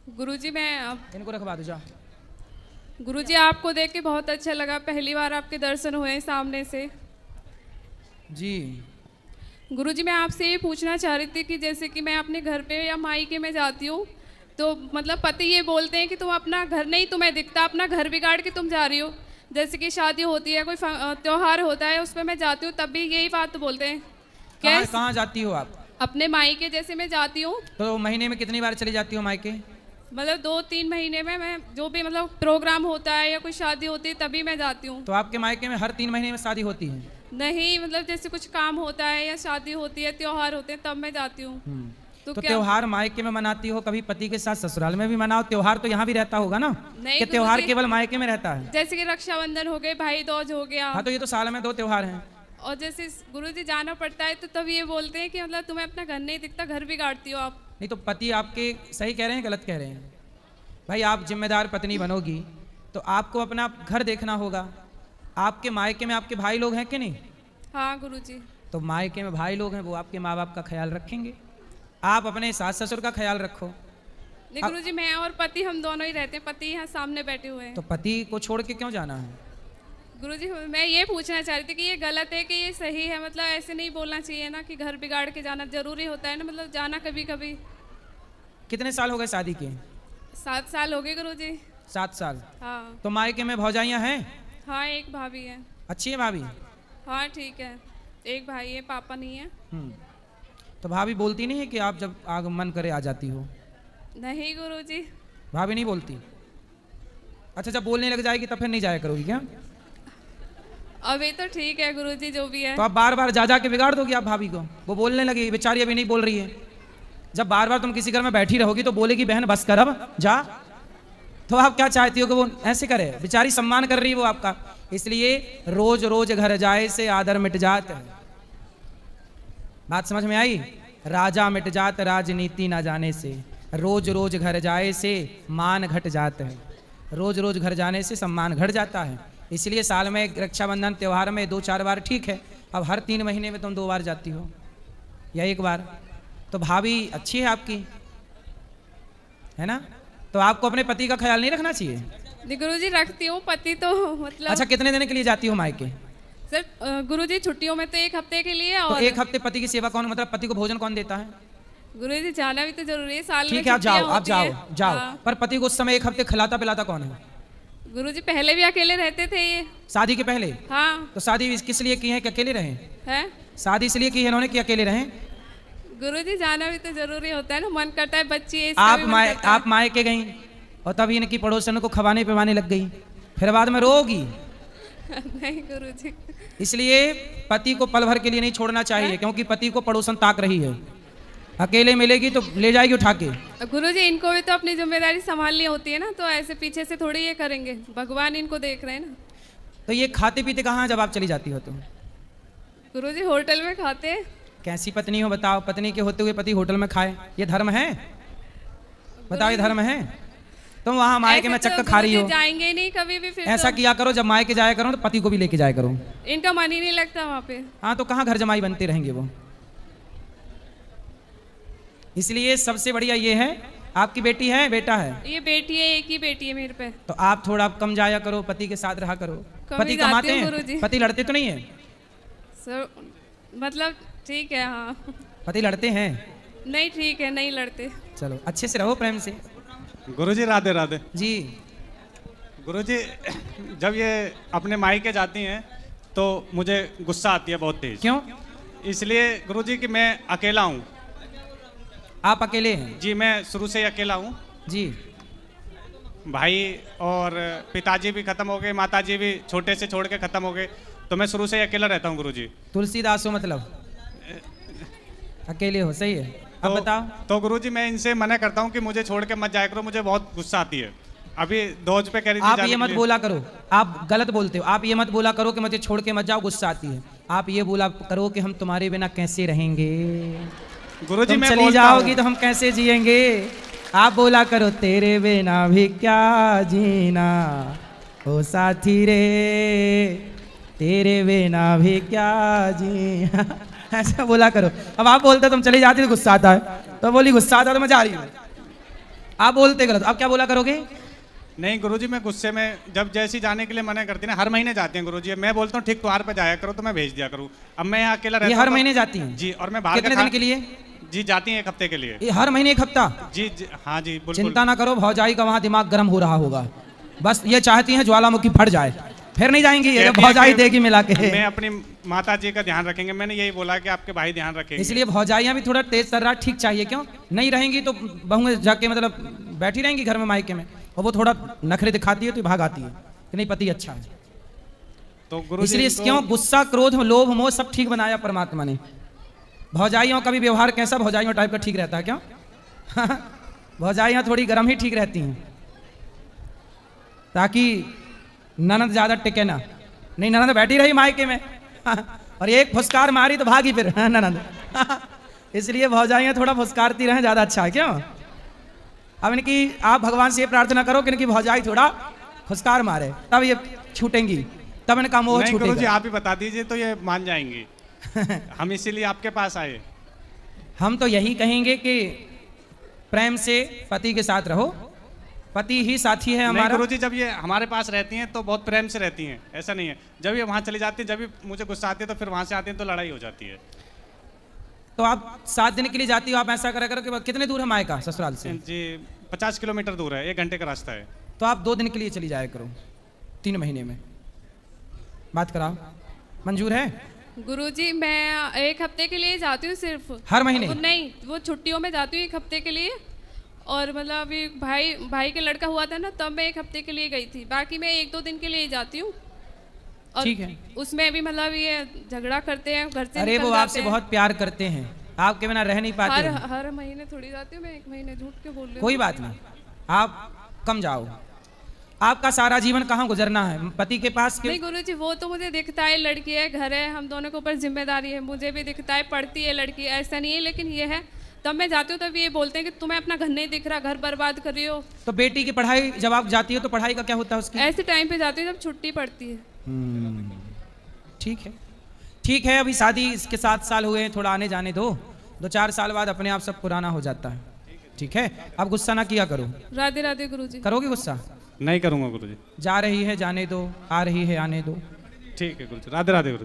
गुरुजी मैं इनको रखवा दो जा। गुरुजी आपको देख के बहुत अच्छा लगा, पहली बार आपके दर्शन हुए सामने से। जी गुरुजी मैं आपसे ये पूछना चाह रही थी कि जैसे कि मैं अपने घर पे या मायके में जाती हूँ तो मतलब पति ये बोलते हैं कि तुम अपना घर नहीं तुम्हें दिखता, अपना घर बिगाड़ के तुम जा रही हो। जैसे कि शादी होती है, कोई त्योहार होता है, उसमें मैं जाती हूँ तब भी यही बात बोलते हैं। कहाँ जाती हो आप? अपने मायके जैसे मैं जाती हूँ। तो महीने में कितनी बार चली जाती हो मायके? मतलब 2-3 महीने में मैं जो भी मतलब प्रोग्राम होता है या कोई शादी होती है तभी मैं जाती हूँ। तो आपके मायके में हर 3 महीने में शादी होती है? नहीं, मतलब जैसे कुछ काम होता है या शादी होती है, त्योहार होते हैं तब मैं जाती हूँ। तो त्योहार मायके में मनाती हो, कभी पति के साथ ससुराल में भी मनाओ। त्योहार तो यहाँ भी रहता होगा ना? नहीं, कि त्योहार केवल मायके में रहता है? जैसे कि रक्षाबंधन हो गए, भाई दूज हो गया। हाँ, तो ये तो साल में 2 त्योहार हैं। और जैसे गुरुजी जाना पड़ता है तो तब ये बोलते हैं कि मतलब तुम्हें अपना घर नहीं दिखता, घर बिगाड़ती हो आप। नहीं तो पति आपके सही कह रहे हैं गलत कह रहे हैं? भाई आप जिम्मेदार पत्नी बनोगी तो आपको अपना घर देखना होगा। आपके मायके में आपके भाई लोग हैं कि नहीं? हाँ गुरुजी। तो मायके में भाई लोग हैं, वो आपके माँ बाप का ख्याल रखेंगे। आप अपने सास ससुर का ख्याल रखो। नहीं गुरुजी, मैं और पति हम दोनों ही रहते हैं, पति यहाँ सामने बैठे हुए हैं। तो पति को छोड़ के क्यों जाना है? गुरुजी मैं ये पूछना चाह रही थी कि ये गलत है कि ये सही है? मतलब ऐसे नहीं बोलना चाहिए ना कि घर बिगाड़ के जाना जरूरी होता है ना, मतलब जाना कभी कभी। कितने साल हो गए शादी के? 7 साल हो गए गुरुजी। 7 साल? हाँ। तो मायके में भौजाइयाँ हैं? हाँ, एक भाभी है। अच्छी है भाभी? हाँ ठीक है, एक भाई है, पापा नहीं है। तो भाभी बोलती नहीं है कि आप जब आगमन करे आ जाती हो? नहीं गुरुजी। भाभी नहीं बोलती? अच्छा, जब बोलने लग जाएगी तब फिर नहीं जाया करोगी क्या? अभी तो ठीक है गुरुजी, जो भी है। तो आप बार बार जा के बिगाड़ दोगी आप भाभी को? वो बोलने लगी, बेचारी अभी नहीं बोल रही है। जब बार बार तुम किसी घर में बैठी रहोगी तो बोलेगी बहन बस कर अब जा। तो आप क्या चाहती हो कि वो ऐसे करे? बेचारी सम्मान कर रही है वो आपका। इसलिए रोज रोज घर जाए से आदर मिट जात है। बात समझ में आई? राजा मिट जात राजनीति ना जाने से, रोज रोज घर जाए से मान घट जात है। रोज रोज घर जाने से सम्मान घट जाता है। इसलिए साल में रक्षाबंधन त्योहार में 2-4 बार ठीक है। अब हर 3 महीने में तुम 2 बार जाती हो या 1 बार। तो भाभी अच्छी है आपकी, है ना? तो आपको अपने पति का ख्याल नहीं रखना चाहिए? गुरुजी रखती हूँ, पति तो मतलब। अच्छा, कितने दिन के लिए जाती हो मायके? सर गुरुजी छुट्टियों में तो 1 हफ्ते के लिए। तो और 1 हफ्ते पति की सेवा कौन, मतलब पति को भोजन कौन देता है? गुरुजी जाना भी तो जरूरी है, साल में ठीक है, आप जाओ, आप जाओ जाओ। हाँ। पर पति को उस समय 1 हफ्ते खिलाता पिलाता कौन है? गुरुजी पहले भी अकेले रहते थे ये। शादी के पहले? हाँ। तो शादी किस लिए की है कि अकेले रहे है? शादी इसलिए की है इन्होंने कि अकेले रहे? गुरुजी जाना भी तो जरूरी होता है ना, मन करता है, बच्ची आप मायके गई और तभी इनकी पड़ोसन को खवाने पिवाने लग गई, फिर बाद में रोगी। नहीं गुरुजी। इसलिए पति को पल भर के लिए नहीं छोड़ना चाहिए, क्योंकि पति को पड़ोसन ताक रही है। अकेले मिलेगी तो ले जाएगी उठा के। गुरुजी इनको भी तो अपनी जिम्मेदारी संभालनी होती है ना, तो ऐसे पीछे से थोड़ी ये करेंगे, भगवान इनको देख रहे हैं ना। तो ये खाते पीते कहाँ जब आप चली जाती हो? तो गुरुजी होटल में खाते हैं। कैसी पत्नी हो बताओ, पत्नी के होते हुए पति होटल में खाए? ये धर्म है? बताओ, ये धर्म है? तुम वहां मायके में चक्कर खा रही हो। जाएंगे नहीं कभी भी। फिर ऐसा किया करो, जब मायके जाया करो तो पति को भी लेके जाया करो। इनका मन ही नहीं लगता वहाँ पे। हाँ, तो कहाँ घर जमाई बनते रहेंगे वो? इसलिए सबसे बढ़िया ये है। आपकी बेटी है, बेटा है? ये बेटी है, एक ही बेटी है मेरे पे। तो आप थोड़ा कम जाया करो, पति के साथ रहा करो। पति कमाते हैं? पति लड़ते तो नहीं है? सर मतलब ठीक है। हाँ, पति लड़ते हैं? नहीं ठीक है, नहीं लड़ते। चलो, अच्छे से रहो, प्रेम से। गुरुजी राधे राधे जी। गुरुजी, जब ये अपने मायके जाती हैं तो मुझे गुस्सा आती है बहुत तेज। क्यों? इसलिए गुरुजी कि मैं अकेला हूँ। आप अकेले हैं? जी, मैं शुरू से ही अकेला हूँ जी। भाई और पिताजी भी खत्म हो गए, माताजी भी छोटे से छोड़ के खत्म हो गए, तो मैं शुरू से ही अकेला रहता हूँ गुरुजी। तुलसीदास हो मतलब? अकेले हो, सही है। अब बताओ। तो गुरुजी मैं इनसे मना करता हूँ कि मुझे छोड़ के मत जाया करो, मुझे बहुत गुस्सा आती है। अभी दोज पे कह रही थी आप ये मत बोला करो, आप गलत बोलते हो। आप ये मत बोला करो कि मुझे छोड़ के मत जाओ, गुस्सा आती है। आप ये बोला करो कि हम तुम्हारे बिना कैसे रहेंगे। गुरुजी तुम मैं चली जाओगी तो हम कैसे जिएंगे। आप बोला करो तेरे बिना भी क्या जीना ओ साथी रे, तेरे बिना भी क्या जीना। ऐसा बोला करो। अब आप बोलते तुम चली जाती तो गुस्सा आता है, तो बोली गुस्सा आता तो मैं जा रही हूँ। आप बोलते गलत, आप क्या बोला करोगे? नहीं गुरुजी, मैं गुस्से में जब जैसी जाने के लिए मना करती ना, हर महीने जाते हैं गुरुजी। मैं बोलता हूँ ठीक त्योहार पे जाया करो तो मैं भेज दिया करूँ। अब मैं यहाँ अकेला ये रहता हर हूँ महीने जाती हैं? जी, और मैं बाहर कितने दिन के लिए? जी जाती हैं 1 हफ्ते के लिए। ये हर महीने 1 हफ्ता? जी, जी हाँ जी बिल्कुल। चिंता ना करो, भौजाई का वहां दिमाग गर्म हो रहा होगा, बस ये चाहती हैं ज्वालामुखी फट जाए, फिर नहीं जाएंगी ये, कहती हैं भौजाई कि देगी मिला के। मैं अपनी माता जी का ध्यान रखेंगे, मैंने यही बोला कि आपके भाई ध्यान रखेंगे। इसलिए भौजाइयां भी थोड़ा तेज तर्रार ठीक चाहिए, क्यों नहीं रहेंगी तो बहुएं जाके मतलब बैठी रहेंगी घर में मायके में, और वो थोड़ा नखरे दिखाती है तो भाग आती है कि नहीं पति अच्छा है। तो गुरुजी इसलिए क्यों गुस्सा, क्रोध, लोभ, मोह सब ठीक बनाया परमात्मा ने। भौजाइयों का भी व्यवहार कैसा भौजाइयों टाइप का ठीक रहता है क्यों? भौजाइयां थोड़ी गर्म ही ठीक रहती हैं, ताकि ननद ज्यादा टिके ना। नहीं, ननद बैठी रही मायके में और एक फुसकार मारी तो भागी फिर ननद। इसलिए भौजाइयां थोड़ा फुसकारती रहें, ज्यादा अच्छा है क्यों? अब इनकी आप भगवान से ये प्रार्थना करो कि इनकी भौजाई थोड़ा फुसकार मारे, तब ये छूटेंगी, तब इनका मोह नहीं गुरुजी, छूटेगा। आप ही बता दीजिए तो ये मान जाएंगी। हम इसीलिए आपके पास आए। हम तो यही कहेंगे कि प्रेम से पति के साथ रहो, पति ही साथी है नहीं हमारा। गुरुजी, जब ये हमारे पास रहती हैं तो बहुत प्रेम से रहती हैं, ऐसा नहीं है। जब ये वहाँ चली जाती है, जब भी मुझे गुस्सा आती है तो फिर वहाँ से आती हैं तो लड़ाई हो जाती है। तो आप 7 दिन के लिए जाती हो, आप ऐसा करा करो कि कितने दूर है मायका ससुराल से? जी 50 किलोमीटर दूर है, 1 घंटे का रास्ता है। तो आप 2 दिन के लिए चली जाया करो 3 महीने में, बात कराओ, मंजूर है? गुरुजी मैं 1 हफ्ते के लिए जाती हूँ सिर्फ। हर महीने? नहीं, वो छुट्टियों में जाती हूँ 1 हफ्ते के लिए। और मतलब अभी भाई के लड़का हुआ था ना, तब मैं 1 हफ्ते के लिए गई थी। बाकी मैं 1-2 दिन के लिए ही जाती हूँ। और ठीक है। उसमें भी मतलब ये झगड़ा करते हैं, घर से अरे निकल वो जाते आपसे हैं। बहुत प्यार करते हैं, आपके बिना रह नहीं पाते हैं। हर महीने थोड़ी जाती हूँ मैं, 1 महीने झूठ क्यों बोल रही हूँ? कोई बात नहीं, आप कम जाओ। आपका सारा जीवन कहाँ गुजरना है? पति के पास नहीं कि गुरुजी, वो तो मुझे दिखता है, लड़की है, घर है, हम दोनों के ऊपर जिम्मेदारी है, मुझे भी दिखता है, पढ़ती है लड़की, ऐसा नहीं है। लेकिन ये है, तब मैं जाती हूँ तब ये बोलते हैं कि तुम्हें अपना घर नहीं दिख रहा, घर बर्बाद कर रही हो। तो बेटी की पढ़ाई, जब आप जाती हो तो पढ़ाई का क्या होता है उसकी? ऐसे टाइम पे जाती हूँ जब छुट्टी पड़ती है। ठीक है, ठीक है। अभी शादी इसके 7 साल हुए हैं, थोड़ा आने जाने दो, 2-4 साल बाद अपने आप सब पुराना हो जाता है। ठीक है, आप गुस्सा ना किया करो। राधे राधे गुरुजी। करोगे गुस्सा? नहीं करूँगा गुरुजी। जा रही है जाने दो, आ रही है आने दो। ठीक है गुरुजी, राधे राधे गुरुजी।